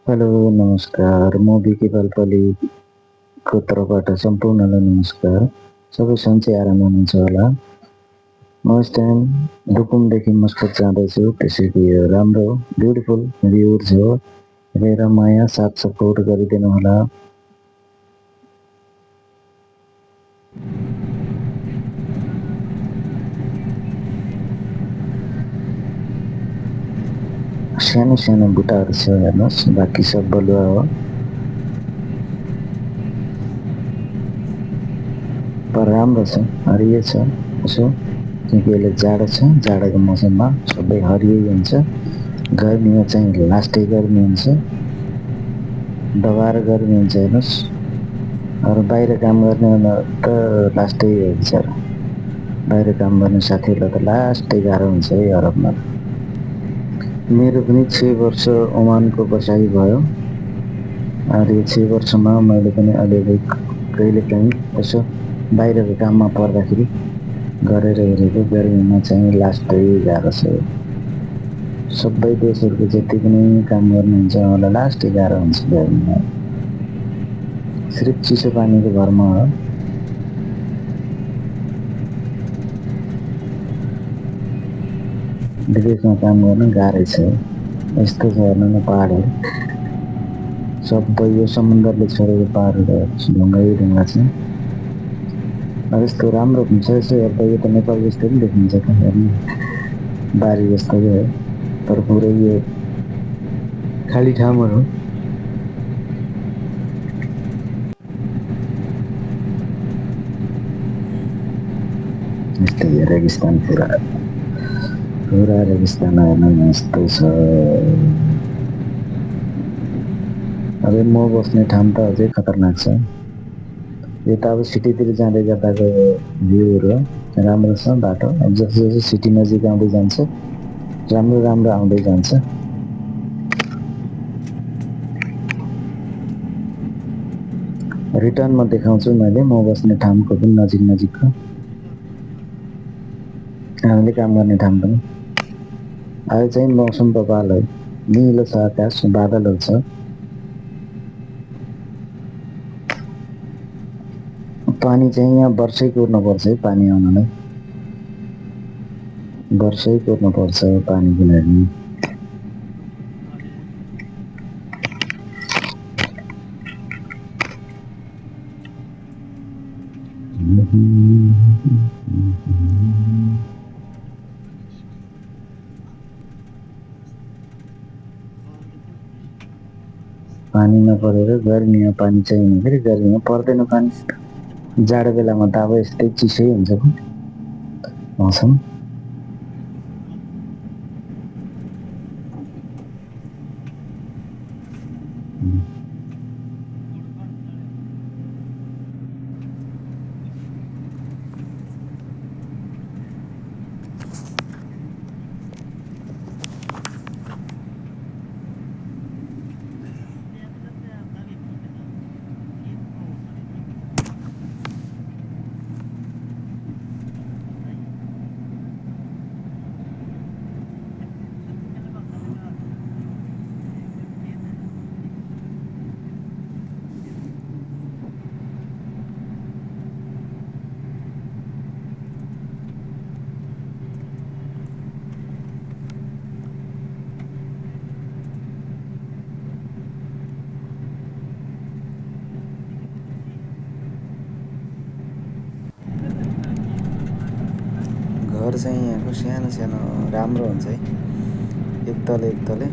Hello, नमस्कार। म विकी पालपालीको तर्फबाट सम्पूर्णलाई नमस्कार। सबै सन्चै आराम हुनुहुन्छ होला। म यस टाइम रुकुमदेखि मस्कत जाँदैछु, त्यसैले यो राम्रो ब्युटिफुल भ्युज हो। हेरेर माया साथ सपोर्ट गरिदिनु होला। सानो सानो बुट्टाहरू छ हेर्नुहोस्, बाँकी सब बलुवा हो। तर राम्रो छ, हरियो छ। यसो किनकि अहिले जाडो छ, जाडोको मौसममा सबै हरियै हुन्छ। गर्मीमा चाहिँ लास्टै गर्मी हुन्छ, दबाएर गर्मी हुन्छ। हेर्नुहोस्, अरू बाहिर काम गर्ने त लास्टै हो बिचरा। बाहिर काम गर्ने साथीहरूलाई त लास्टै गाह्रो हुन्छ है अरबमा। मेरो पनि 6 वर्ष ओमानको बसाइ भयो। अहिले 6 वर्षमा मैले पनि अलिअलि कहिलेकाहीँ यसो बाहिरको काममा पर्दाखेरि गरेर हेरेको। गर्मीमा चाहिँ लास्टै गाह्रो छ। सबै देशहरूको जति पनि काम गर्नुहुन्छ उहाँलाई लास्टै गाह्रो हुन्छ गर्मीमा। सिर्फ चिसो पानीको भरमा हो। विदेशमा काम गर्न गाह्रै छ। यस्तो छ हेर्नु न, पहाडहरू सबै यो समुद्रले छोडेको पहाडहरू ढुङ्गै ढुङ्गा छ। अब यस्तो राम्रो हुन्छ, यसो हेर्दा यो त नेपाल जस्तो पनि देखिन्छ त हेर्नु, बारी जस्तो हो। तर पुरै यो खाली ठाउँहरू हो। यस्तै रेगिस्तान पुरा रेगिस्तान हेर्नु न, यस्तो छ। अब म बस्ने ठाउँ त अझै खतरनाक छ। यो त अब सिटीतिर जाँदै गर्दाको भ्यूहरू राम्रो छ बाटो। अब जस्तो जस्तो सिटी नजिक आउँदै जान्छ, राम्रो राम्रो आउँदै जान्छ। रिटर्नमा देखाउँछु मैले म बस्ने ठाउँको पनि नजिक नजिकको, हामीले काम गर्ने ठाउँ पनि। अहिले चाहिँ मौसम बबाल है, निलो छ आकाश, बादलहरू छ। पानी चाहिँ यहाँ वर्षै कुर्नुपर्छ है, पानी आउनलाई वर्षै कुर्नुपर्छ पानीको लागि। पानी नपरेर गर्मीमा पानी चाहिने, फेरि गर्मीमा पर्दैन पानी। जाडो बेलामा त अब यस्तै चिसै हुन्छ मौसम। घर चाहिँ यहाँको सानो सानो राम्रो हुन्छ है, एक तले एक तले।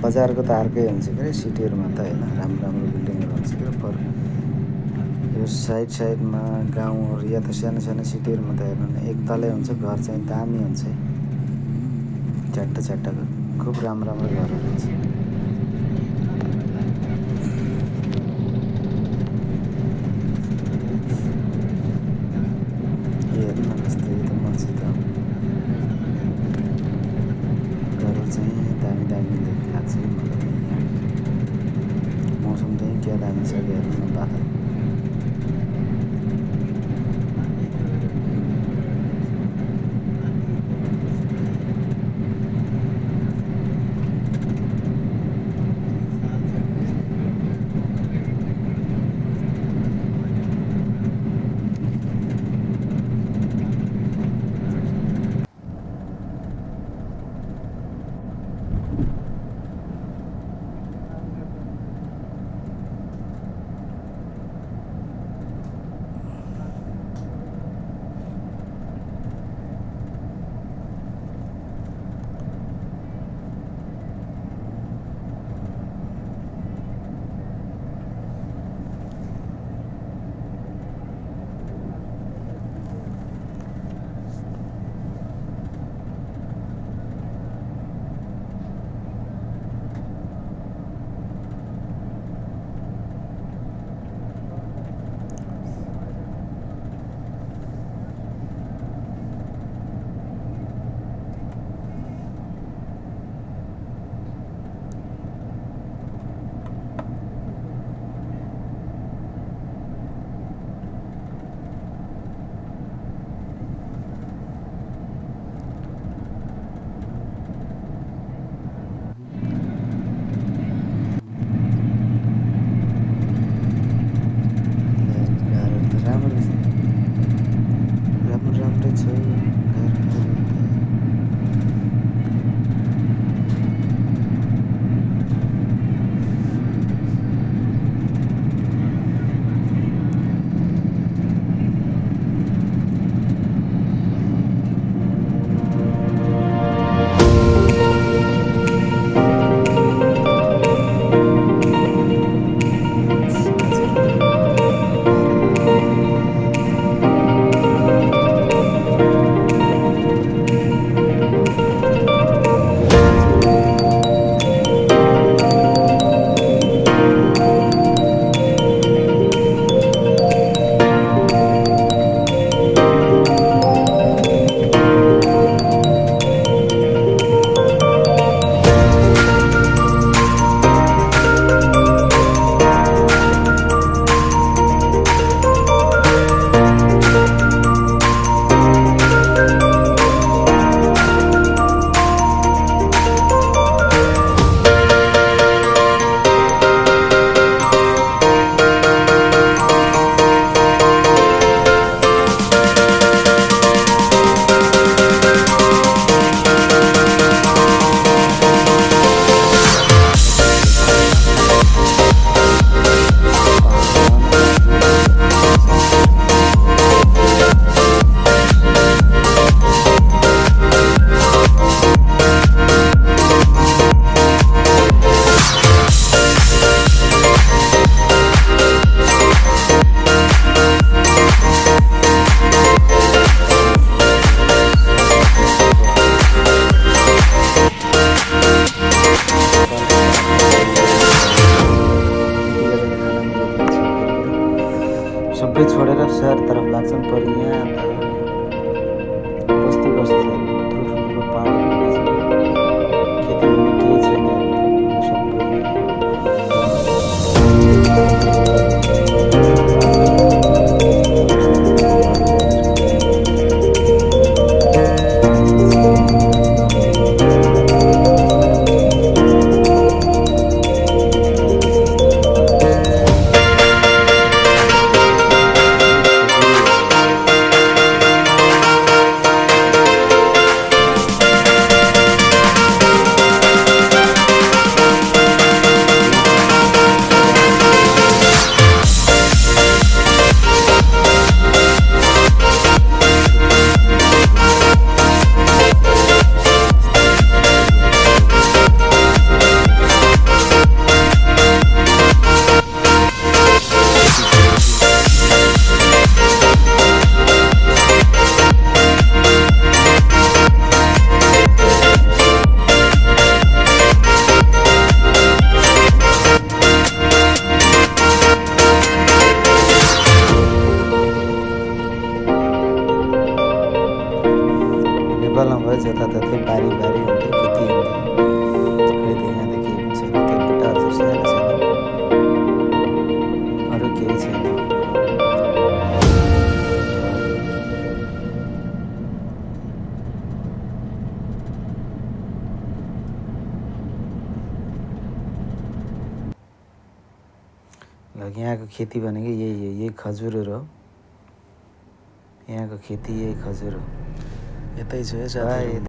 बजारको त अर्कै हुन्छ के अरे, सिटीहरूमा त होइन राम्रो राम्रो बिल्डिङहरू हुन्छ के पर यो साइड साइडमा गाउँहरू या त सानो सानो सिटीहरूमा त हेर्नु न, एक तलै हुन्छ घर चाहिँ दामी हुन्छ है, च्याट्टा च्याट्टाको खुब राम्रो राम्रो घरहरू हुन्छ। हेर्नु न कस्तो, यो त मस्जिद हो। घरहरू चाहिँ दामी दामी लाग्छ है मलाई त यहाँ। मौसम चाहिँ क्या दामी छ, हेर्नु न बादल। सबै छोडेर सहरतर्फ लाग्छन्। पर यहाँ त बस्ती बस्ती छैन, ठुल्ठुलो पहाडहरूको बिचमा खेती भन्ने केही छैन। यो सबै नेपालमा भयो जताततै बारी बारी हुन्थ्यो, खेती हुन्थ्यो। खै त यहाँ त केही पनि छैन, त्यो बुट्टाहरू त सानो सानो, अरू केही छैन। यहाँको खेती भनेको यही खजुरहरू हो। यहाँको खेती यही खजुर हो। यतै छु है साथी।